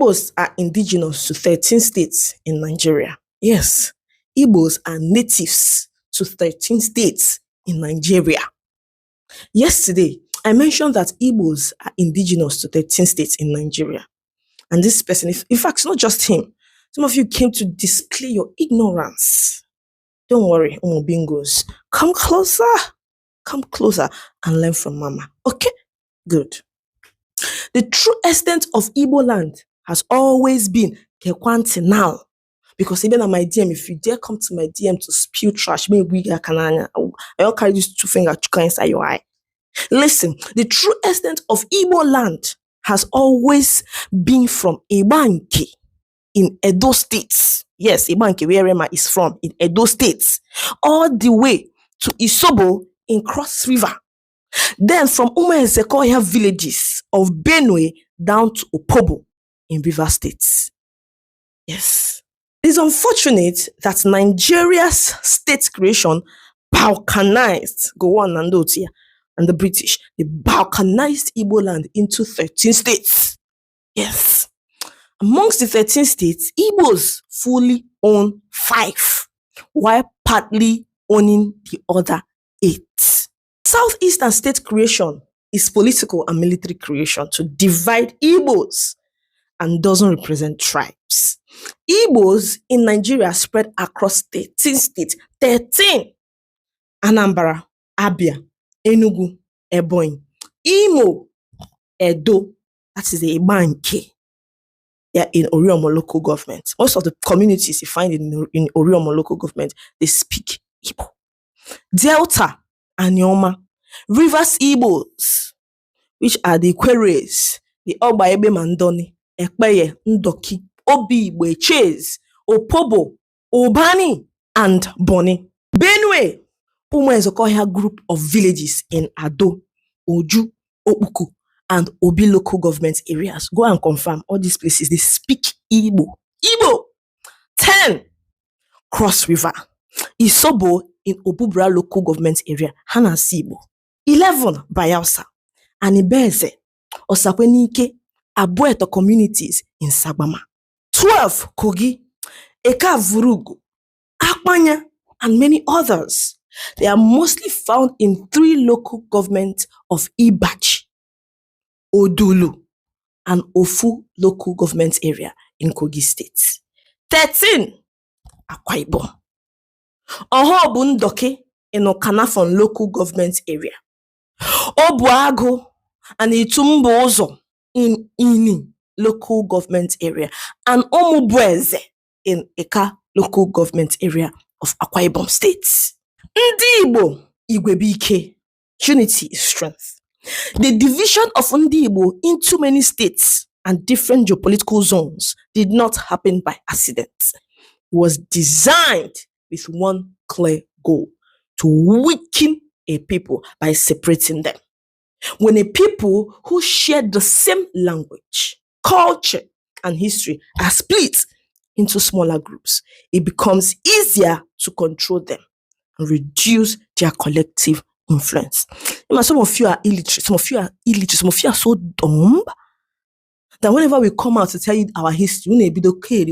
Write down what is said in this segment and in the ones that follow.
Igbos are indigenous to 13 states in Nigeria. Yes, Igbos are natives to 13 states in Nigeria. Yesterday, I mentioned that Igbos are indigenous to 13 states in Nigeria. And this person, in fact, not just him, some of you came to display your ignorance. Don't worry, bingos. Come closer and learn from Mama. Okay? Good. The true extent of Eboland has always been Kekwanti now. Because even on my DM, if you dare come to my DM to spew trash, maybe I'll carry these two fingers inside your eye. Listen, the true extent of Eboland has always been from Ibanke in Edo State. Yes, Ibanke, where Rema is from, in Edo State, all the way to Isobo in Cross River. Then from Umezekoya villages of Benue down to Opobo in River State. Yes. It's unfortunate that Nigeria's state creation balkanized, go on and do here, and the British, they balkanized Eboland into 13 states. Yes. Amongst the 13 states, Igbos fully own 5, while partly owning the other 8. Southeastern state creation is political and military creation to divide Igbos and doesn't represent tribes. Igbos in Nigeria spread across 13 states. 13. Anambra, Abia, Enugu, Ebonyi, Imo, Edo, that is the Ibanke. They are in Oriomo local government. Most of the communities you find in Oriomo local government, they speak Igbo. Delta, Anyoma, Rivers Igbos, which are the Ikweres, the Ogbaebe Mandoni, Ekpeye, Ndoki, Obi, Chase, Opobo, Obani, and Boni. Benue, Umezokoya group of villages in Ado, Oju, Obuku, and Obi local government areas. Go and confirm all these places, they speak Igbo. Igbo. 10. Cross River. Isobo in Obubra local government area. Hanasibo. 11. Bayelsa. Anibeze. Osakwenike. Abueto communities in Sagbama. 12. Kogi. Eka Vurugu. Akpanya. And many others. They are mostly found in 3 local governments of Ibachi, Odulu, and Ofu local government area in Kogi State. 13. Akwa Ibom. Ohobu Ndoke in Okanafon local government area. Obuago and Itumbozo in Ini local government area. And Omubueze in Eka local government area of Akwa Ibom State. Ndi Igbo, Igwebike. Unity is strength. The division of Ndi Igbo into many states and different geopolitical zones did not happen by accident. It was designed with one clear goal: to weaken a people by separating them. When a people who share the same language, culture, and history are split into smaller groups, it becomes easier to control them and reduce their collective influence. Some of you are illiterate, some of you are so dumb that whenever we come out to tell you our history, we need to be okay,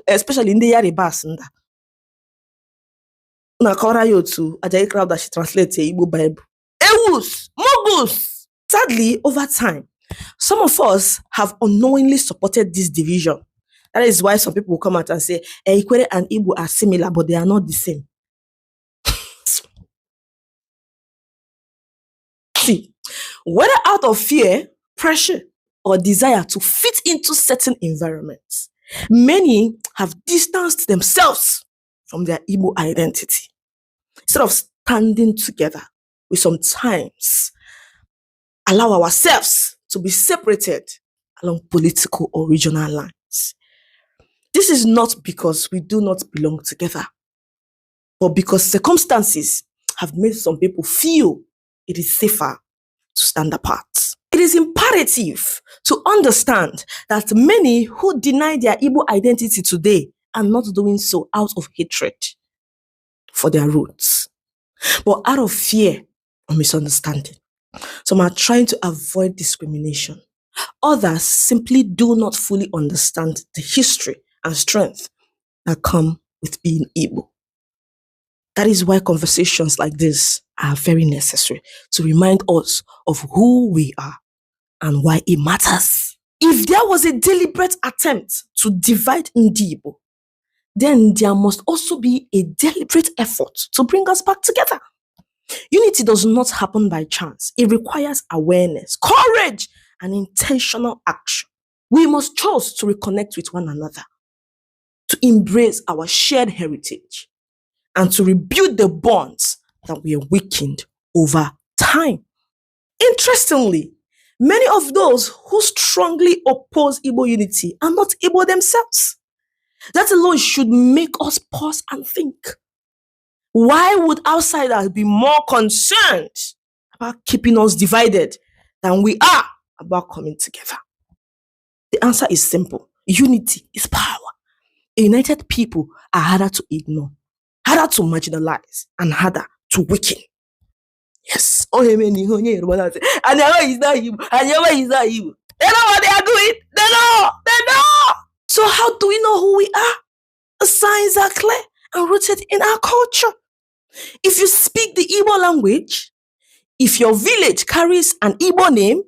especially in the Yaribas. Na kora yo to Ajayi crowd that she translates the Igbo Bible. Ewus, Mogus. Sadly, over time, some of us have unknowingly supported this division. That is why some people will come out and say, Ikwere and Igbo are similar, but they are not the same. See, whether out of fear, pressure, or desire to fit into certain environments, many have distanced themselves from their Igbo identity. Instead of standing together, we sometimes allow ourselves to be separated along political or regional lines. This is not because we do not belong together, but because circumstances have made some people feel it is safer to stand apart. It is imperative to understand that many who deny their Igbo identity today are not doing so out of hatred for their roots, but out of fear or misunderstanding. Some are trying to avoid discrimination. Others simply do not fully understand the history and strength that come with being Igbo. That is why conversations like this are very necessary to remind us of who we are and why it matters. If there was a deliberate attempt to divide Ndi Igbo, then there must also be a deliberate effort to bring us back together. Unity does not happen by chance. It requires awareness, courage, and intentional action. We must choose to reconnect with one another, to embrace our shared heritage, and to rebuild the bonds that we have weakened over time. Interestingly, many of those who strongly oppose Igbo unity are not Igbo themselves. That alone should make us pause and think. Why would outsiders be more concerned about keeping us divided than we are about coming together? The answer is simple. Unity is power. A united people are harder to ignore, harder to marginalize, and harder to weaken. Yes. And is not you. And is not you. They know what they are doing. They know. So how do we know who we are? The signs are clear and rooted in our culture. If you speak the Igbo language, if your village carries an Igbo name,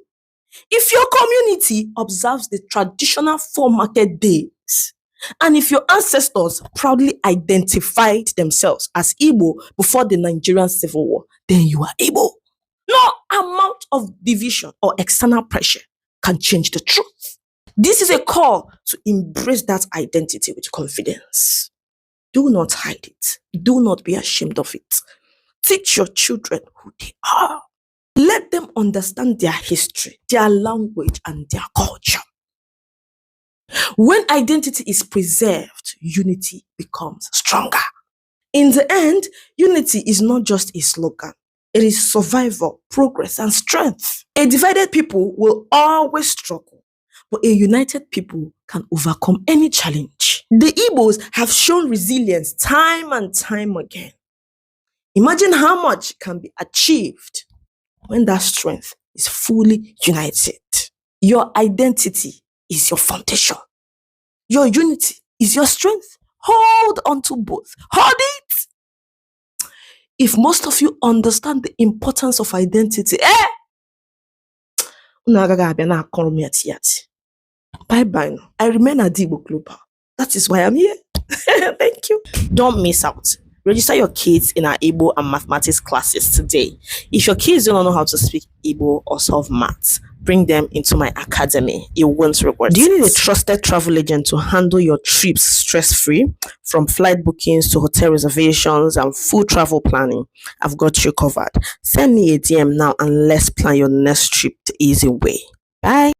if your community observes the traditional 4 market days, and if your ancestors proudly identified themselves as Igbo before the Nigerian Civil War, then you are Igbo. No amount of division or external pressure can change the truth. This is a call to embrace that identity with confidence. Do not hide it. Do not be ashamed of it. Teach your children who they are. Let them understand their history, their language, and their culture. When identity is preserved, unity becomes stronger. In the end, unity is not just a slogan. It is survival, progress, and strength. A divided people will always struggle, but a united people can overcome any challenge. The Igbos have shown resilience time and time again. Imagine how much can be achieved when that strength is fully united. Your identity is your foundation. Your unity is your strength. Hold on to both. Hold it. If most of you understand the importance of identity, bye-bye. I remain at Igbo Global. That is why I'm here. Thank you. Don't miss out. Register your kids in our Igbo and mathematics classes today. If your kids don't know how to speak Igbo or solve maths, bring them into my academy. You won't regret it. Do you need a trusted travel agent to handle your trips stress-free? From flight bookings to hotel reservations and full travel planning, I've got you covered. Send me a DM now and let's plan your next trip the easy way. Bye.